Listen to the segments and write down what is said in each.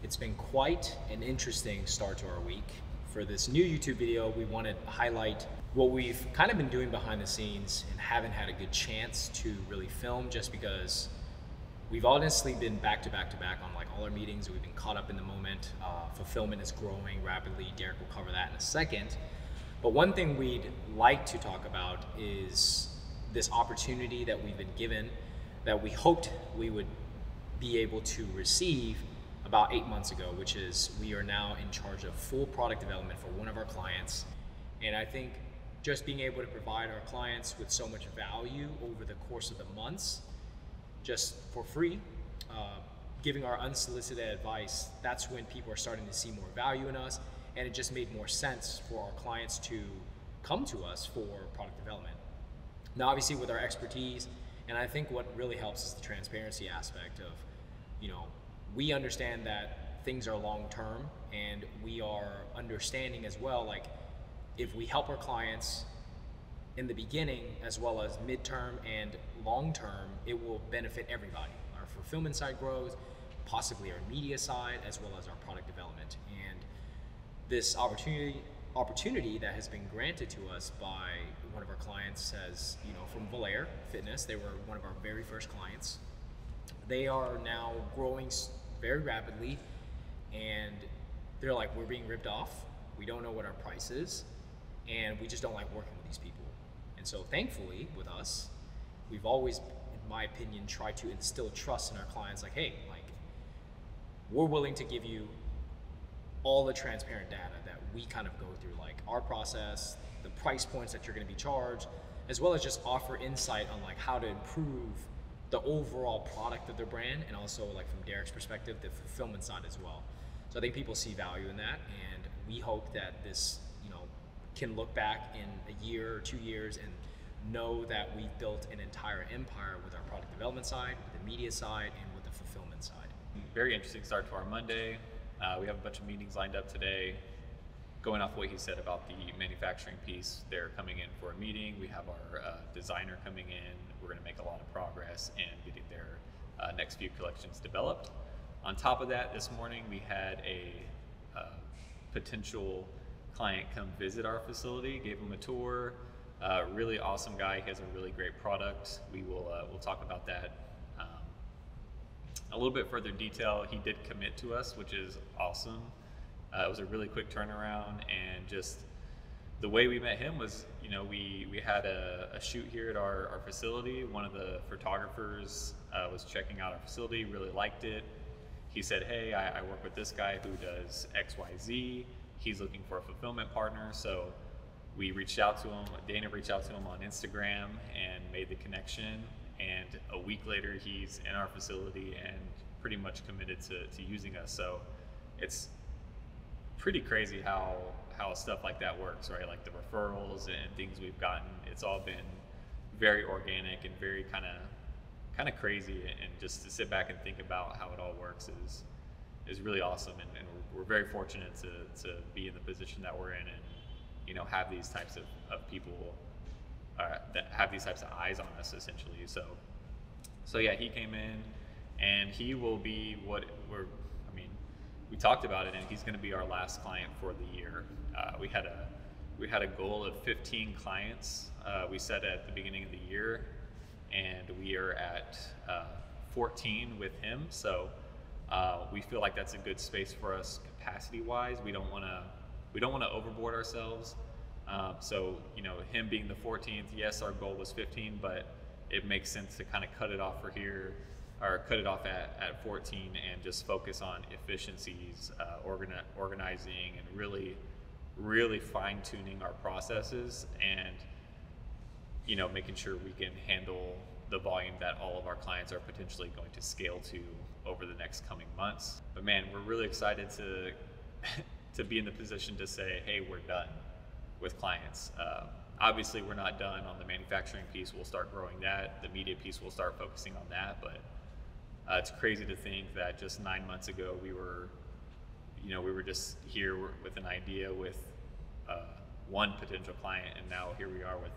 It's been quite an interesting start to our week. For this new YouTube video, we wanted to highlight what we've kind of been doing behind the scenes and haven't had a good chance to really film, just because we've honestly been back to back on like all our meetings. We've been caught up in the moment. Fulfillment is growing rapidly. Dereck will cover that in a second. But one thing we'd like to talk about is this opportunity that we've been given that we hoped we would be able to receive about 8 months ago, which is we are now in charge of full product development for one of our clients. And I think just being able to provide our clients with so much value over the course of the months, just for free, giving our unsolicited advice, that's when people are starting to see more value in us, and it just made more sense for our clients to come to us for product development. Now, obviously with our expertise, and I think what really helps is the transparency aspect of, we understand that things are long-term, and we are understanding as well, like if we help our clients in the beginning as well as midterm and long-term, it will benefit everybody. Our fulfillment side grows, possibly our media side, as well as our product development. And this opportunity that has been granted to us by one of our clients says, from Valère Fitness, they were one of our very first clients. They are now growing very rapidly, and they're like, we're being ripped off. We don't know what our price is, and we just don't like working with these people. And so thankfully with us, we've always, in my opinion, tried to instill trust in our clients. Like, hey, we're willing to give you all the transparent data that we kind of go through, like our process, the price points that you're going to be charged, as well as just offer insight on like how to improve the overall product of their brand, and also like from Dereck's perspective, the fulfillment side as well. So I think people see value in that, and we hope that this, can look back in a year or 2 years and know that we've built an entire empire with our product development side, with the media side, and with the fulfillment side. Very interesting start to our Monday. We have a bunch of meetings lined up today. Going off what he said about the manufacturing piece, they're coming in for a meeting. We have our designer coming in. We're going to make a lot of progress in getting their next few collections developed. On top of that, this morning we had a potential client come visit our facility, gave him a tour. Really awesome guy. He has a really great product. We'll talk about that a little bit further detail. He did commit to us, which is awesome. It was a really quick turnaround, and just the way we met him was, we had a shoot here at our facility. One of the photographers was checking out our facility, really liked it. He said, hey, I work with this guy who does XYZ. He's looking for a fulfillment partner. So we reached out to him. Dana reached out to him on Instagram and made the connection. And a week later, he's in our facility and pretty much committed to using us. So it's pretty crazy how stuff like that works, right? Like the referrals and things we've gotten, it's all been very organic and very kind of crazy. And just to sit back and think about how it all works is really awesome. And we're very fortunate to be in the position that we're in, and have these types of people that have these types of eyes on us, essentially. So yeah, he came in, and he will be we talked about it, and he's going to be our last client for the year. We had a goal of 15 clients we set at the beginning of the year, and we are at 14 with him. So we feel like that's a good space for us capacity-wise. We don't want to overboard ourselves. So him being the 14th, yes, our goal was 15, but it makes sense to kind of cut it off for here, or cut it off at 14, and just focus on efficiencies, organizing, and really fine-tuning our processes, and making sure we can handle the volume that all of our clients are potentially going to scale to over the next coming months. But man, we're really excited to be in the position to say, hey, we're done with clients. Obviously, we're not done on the manufacturing piece. We'll start growing that. The media piece, we'll start focusing on that. But it's crazy to think that just 9 months ago, we were just here with an idea with one potential client, and now here we are with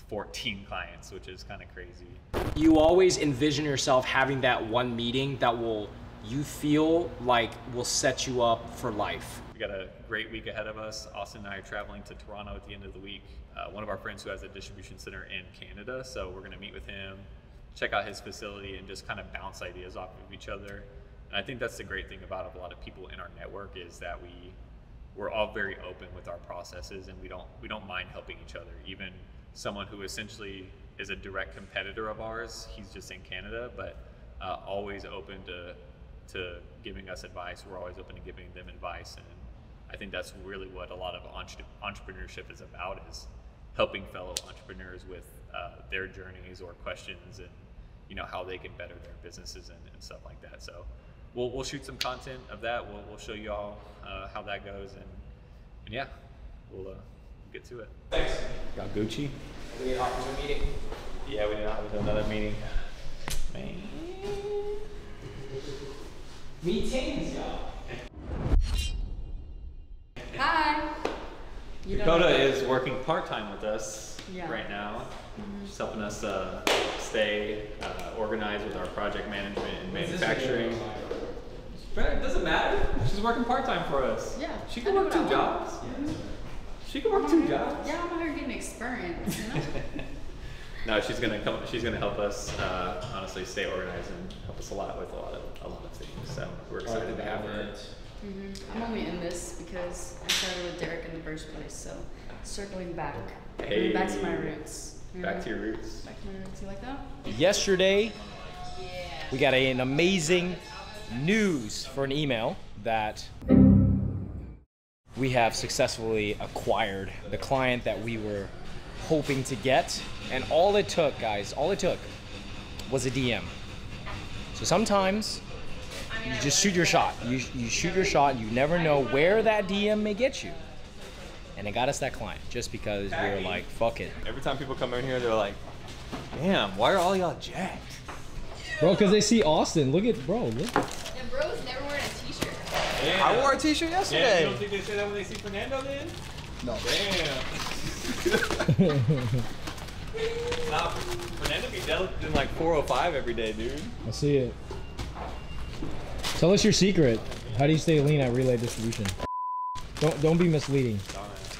14 clients, which is kind of crazy. You always envision yourself having that one meeting that will you feel like will set you up for life? We got a great week ahead of us. Austin and I are traveling to Toronto at the end of the week. One of our friends who has a distribution center in Canada, so we're gonna meet with him, check out his facility, and just kind of bounce ideas off of each other. And I think that's the great thing about a lot of people in our network is that we're all very open with our processes, and we don't mind helping each other. Even someone who essentially is a direct competitor of ours, he's just in Canada, but always open to giving us advice. We're always open to giving them advice, and I think that's really what a lot of entrepreneurship is about, is helping fellow entrepreneurs with their journeys or questions, and how they can better their businesses and stuff like that. So we'll shoot some content of that. We'll show you all how that goes, and yeah, we'll get to it. Thanks. Got Gucci. We need to hop into a meeting. Yeah, we did not have another meeting. Man. Meetings, y'all. Hi. Dakota is working part-time with us right now. Mm-hmm. She's helping us stay organized with our project management and manufacturing. It doesn't matter. She's working part-time for us. Yeah. She can work 2 jobs. Yeah. She can work 2 jobs. Yeah, I'm out here getting experience, you know? No, she's gonna come. She's gonna help us honestly stay organized and help us a lot with a lot of things. So we're excited to have her. I'm only in this because I started with Dereck in the first place. So circling back, Hey. back to my roots. Back to your roots. Back to my roots. You like that? Yesterday, Yeah. we got an amazing news for an email that we have successfully acquired the client that we were hoping to get. And all it took, guys, was a DM. So sometimes you just shoot your shot. You shoot your shot. You never know where that DM may get you. And it got us that client just because we were like, fuck it. Every time people come in here, they're like, "Damn, why are all y'all jacked?" Bro, because they see Austin. Look at, bro, look. Yeah, bro's never wearing a t-shirt. Yeah. I wore a t-shirt yesterday. You don't think they say that when they see Fernando then? No. Damn. Nah, Fernando be dealt in like 405 every day, dude. I see it. Tell us your secret. How do you stay lean at relay distribution? Don't be misleading.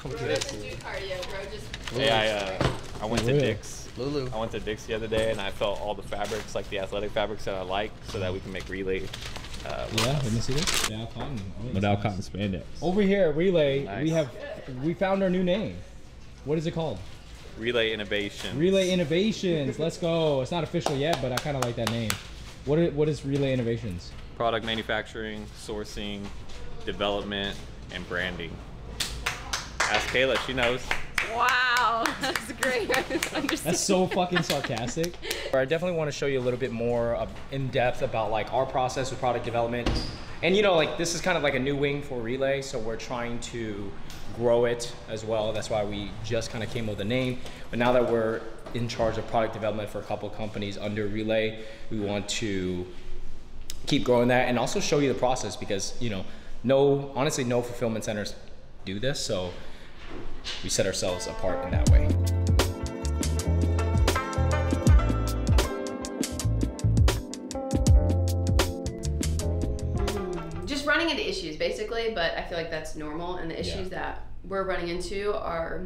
Bro doesn't do cardio, bro just... Yeah, I went to Really? Dick's. Lulu. I went to Dick's the other day and I felt all the fabrics, like the athletic fabrics that I like, so that we can make relay. Yeah, let me see this. Yeah, cotton. Without cotton spandex. Over here at Relay, Nice. we found our new name. What is it called? Relay Innovation. Relay Innovations. Let's go. It's not official yet, but I kind of like that name. What is Relay Innovations? Product manufacturing, sourcing, development, and branding. Ask Kayla, she knows. Wow, that's great. That's so fucking sarcastic. I definitely want to show you a little bit more in depth about like our process with product development. And like this is kind of like a new wing for Relay, so we're trying to grow it as well. That's why we just kind of came up with the name. But now that we're in charge of product development for a couple of companies under Relay, we want to keep growing that and also show you the process, because honestly no fulfillment centers do this, so we set ourselves apart in that way. Just running into issues basically, but I feel like that's normal, and the issues that we're running into are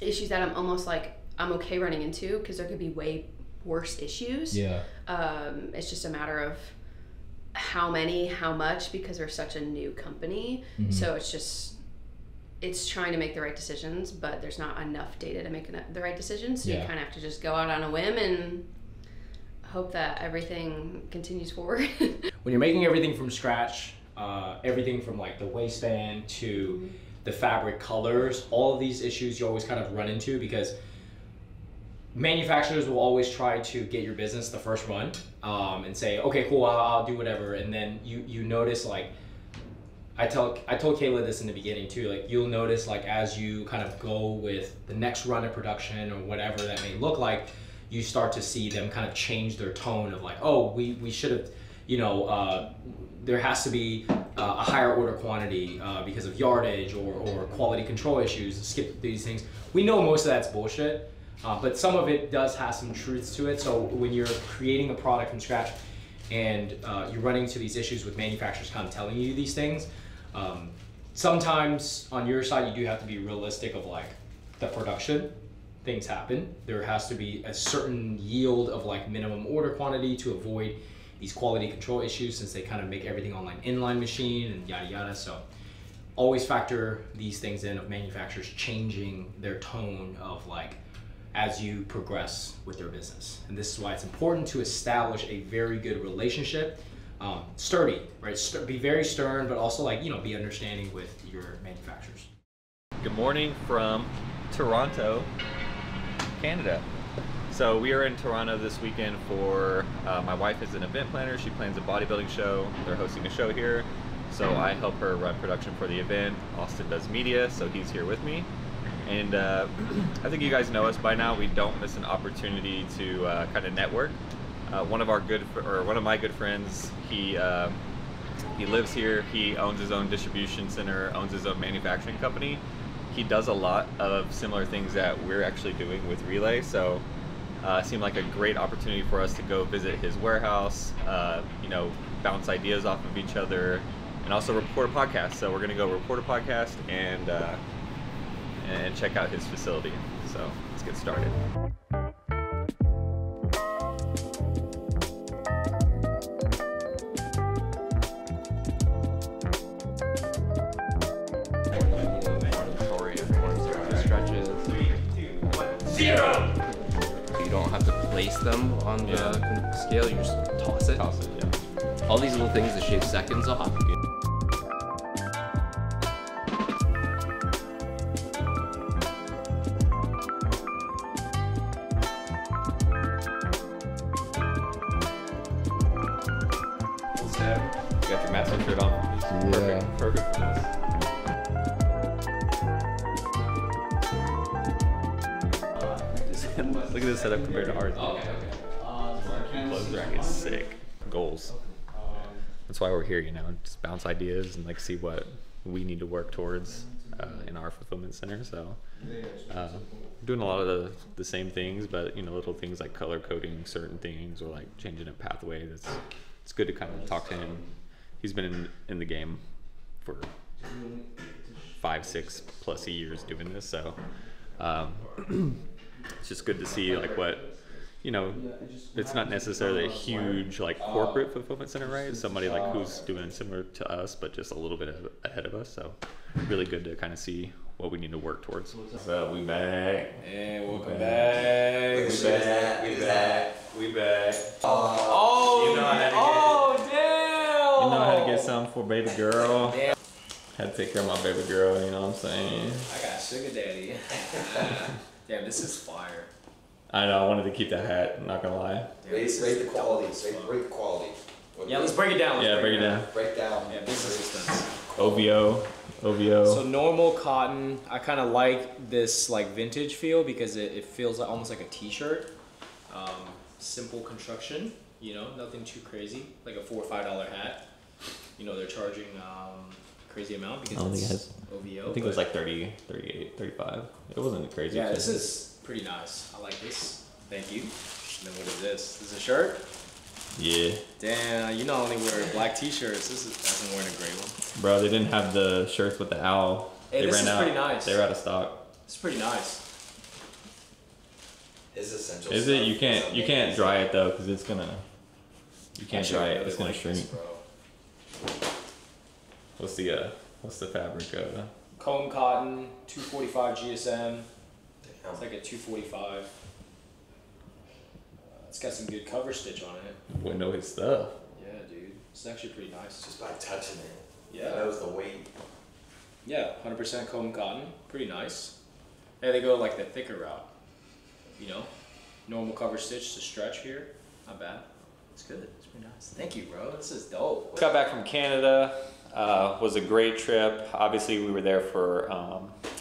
issues that I'm almost like I'm okay running into, because there could be way worse issues. Yeah. It's just a matter of how many, how much, because we're such a new company. Mm-hmm. So it's trying to make the right decisions, but there's not enough data to make the right decisions. So you kind of have to just go out on a whim and hope that everything continues forward. When you're making everything from scratch, everything from like the waistband to the fabric colors, all of these issues you always kind of run into, because manufacturers will always try to get your business the first run and say, okay, cool, I'll do whatever. And then you notice, like, I told Kayla this in the beginning too, like you'll notice like as you kind of go with the next run of production or whatever that may look like, you start to see them kind of change their tone of like, oh, we should have, there has to be a higher order quantity because of yardage or quality control issues, skip these things. We know most of that's bullshit, but some of it does have some truths to it. So when you're creating a product from scratch, and you're running into these issues with manufacturers kind of telling you these things, sometimes on your side you do have to be realistic of like the production. Things happen. There has to be a certain yield of like minimum order quantity to avoid these quality control issues, since they kind of make everything on like inline machine and yada yada. So always factor these things in of manufacturers changing their tone of like as you progress with their business. And this is why it's important to establish a very good relationship. Sturdy, right? Be very stern, but also like, you know, be understanding with your manufacturers. Good morning from Toronto, Canada. So we are in Toronto this weekend for, my wife is an event planner. She plans a bodybuilding show. They're hosting a show here. So I help her run production for the event. Austin does media, so he's here with me. And I think you guys know us by now. We don't miss an opportunity to kind of network. One of my good friends, he lives here. He owns his own distribution center, owns his own manufacturing company. He does a lot of similar things that we're actually doing with Relay. So it seemed like a great opportunity for us to go visit his warehouse, you know, bounce ideas off of each other, and also record a podcast. So we're gonna go record a podcast and check out his facility. So let's get started. Zero. So you don't have to place them on the scale, you just toss it. Toss it, yeah. All these little things that shave seconds off. You got your master shirt on. Yeah. Perfect for this. Look at this setup compared to ours. Clothes rack is sick. Goals. That's why we're here, you know, just bounce ideas and like see what we need to work towards in our fulfillment center. So doing a lot of the same things, but you know, little things like color coding certain things or like changing a pathway. It's good to kind of talk to him. He's been in the game for 5-6+ years doing this, so it's just good to see like what, you know, it's not necessarily a huge like corporate fulfillment center, right? It's somebody like who's doing similar to us, but just a little bit ahead of us. So really good to kind of see what we need to work towards. So we back. And welcome back. We back. Oh, you know how to oh, damn. You know how to get something for baby girl. Damn. Had to take care of my baby girl, you know what I'm saying? I got sugar daddy. Damn, this is fire. I know, I wanted to keep that hat, I'm not gonna lie. Rate the quality. Rate the quality. Yeah, let's break it down. Break it down. Break down. Yeah, business expense. OVO. So normal cotton, I kind of like this like vintage feel because it feels like, almost like a t-shirt. Simple construction, you know, nothing too crazy, like a $4 or $5 hat. You know, they're charging crazy amount because it's OVO. I think it was like 30, 38, 35. It wasn't crazy. Yeah, this is pretty nice. I like this. Thank you. And then what is this? This is a shirt? Yeah. Damn, you not only wear black t-shirts, I've been wearing a gray one. Bro, they didn't have the shirts with the owl. Hey, they this ran is out. pretty nice. They were out of stock. It's pretty nice. Is essential. Is it? You can't dry it though, because it's gonna. You can't dry it. It's gonna shrink. What's the fabric? Comb cotton, 245 GSM. It's like a 245. It's got some good cover stitch on it. Wouldn't know his stuff. Yeah, dude. It's actually pretty nice. Just by touching it. Yeah. That was the weight. Yeah, 100% comb cotton. Pretty nice. And they go like the thicker route. You know, normal cover stitch to stretch here. Not bad. It's good. It's pretty nice. Thank you, bro. This is dope. Got back from Canada. Was a great trip. Obviously, we were there for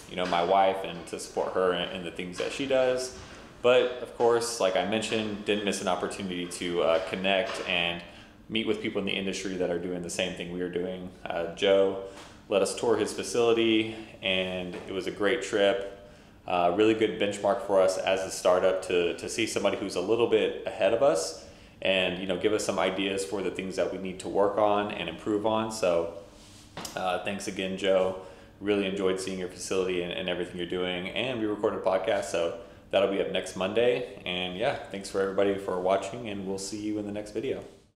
you know, my wife and to support her and the things that she does. But of course, like I mentioned, didn't miss an opportunity to connect and meet with people in the industry that are doing the same thing we were doing. Joe let us tour his facility, and it was a great trip. Really good benchmark for us as a startup to see somebody who's a little bit ahead of us and give us some ideas for the things that we need to work on and improve on. So thanks again, Joe. Really enjoyed seeing your facility and everything you're doing. And we recorded a podcast, so that'll be up next Monday. And yeah, thanks for everybody for watching, and we'll see you in the next video.